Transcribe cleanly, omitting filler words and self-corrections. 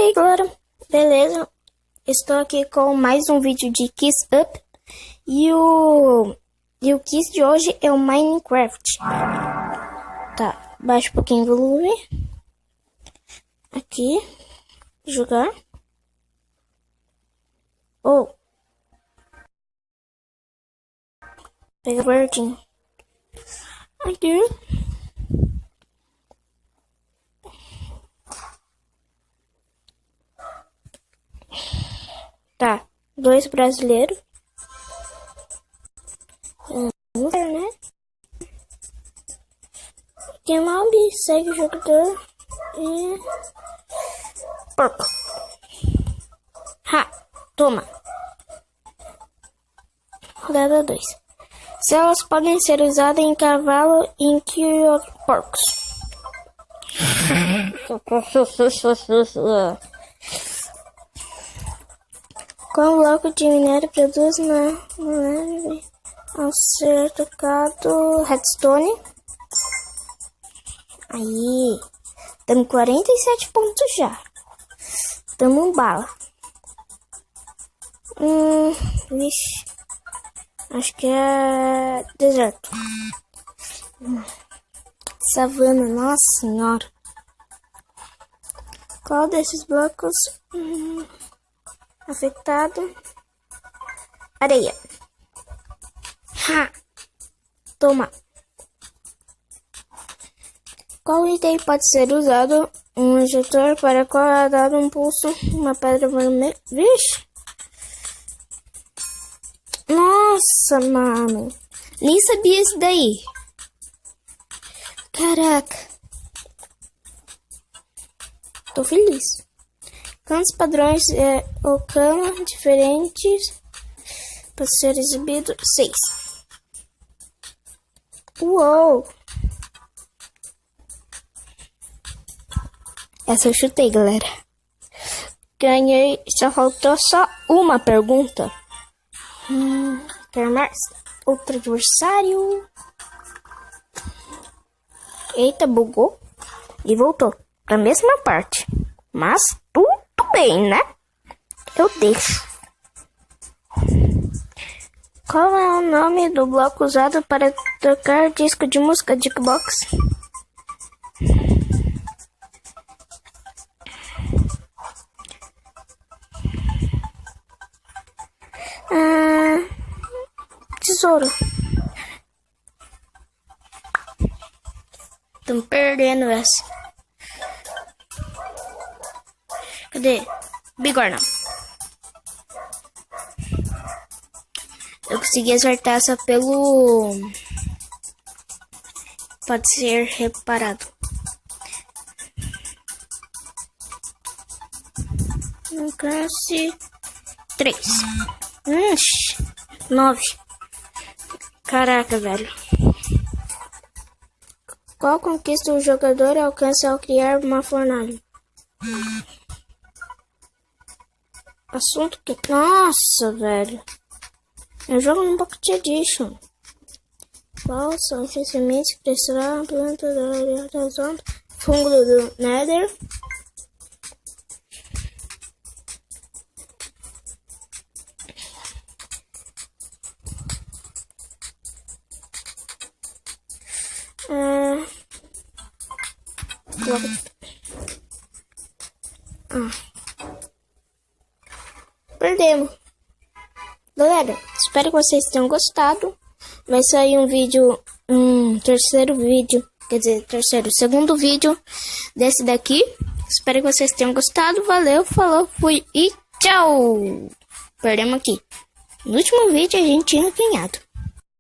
aí, galera, beleza? Estou aqui com mais um vídeo de Kiss Up. E o Kiss de hoje é o Minecraft. Tá, baixa um pouquinho o volume. Aqui, jogar. Oh, pega verdinho. Aqui. Tá, 2 brasileiros. Né? Tem mob, segue o jogador e... porco. Ha, toma. Rodada 2. Celas podem ser usadas em cavalo e que porcos. Qual bloco de minério produz na neve ao ser tocado? Redstone. Aí, estamos 47 pontos já. Estamos bala. Vixe. Acho que é deserto. Savana, nossa senhora. Qual desses blocos afetado? Areia. Ha! Toma. Qual item pode ser usado? Um injetor para qual é dado um pulso? Uma pedra vermelha. Vixe! Nossa, mano. Nem sabia isso daí. Caraca. Tô feliz. Quantos padrões ou cama diferentes para ser exibido? 6. Uou! Essa eu chutei, galera. Ganhei. Só faltou só uma pergunta. Quer mais? Outro adversário. Eita, bugou. E voltou pra mesma parte. Mas tudo bem, né? Eu deixo. Qual é o nome do bloco usado para tocar disco de música? Jukebox. Tesouro. Estamos perdendo essa. Cadê? Bigorna. Eu consegui acertar essa pelo... pode ser reparado. Alcance 3. 9. Caraca, velho. Qual conquista o jogador alcança ao criar uma fornalha? Assunto que... nossa, velho. Eu jogo no Pocket Edition. Qual são os sementes que crescerá a planta da área da zona? Fungo do Nether. Perdemos. Galera, espero que vocês tenham gostado. Vai sair um vídeo, segundo vídeo desse daqui. Espero que vocês tenham gostado. Valeu, falou, fui e tchau. Perdemos aqui. No último vídeo a gente tinha ganhado.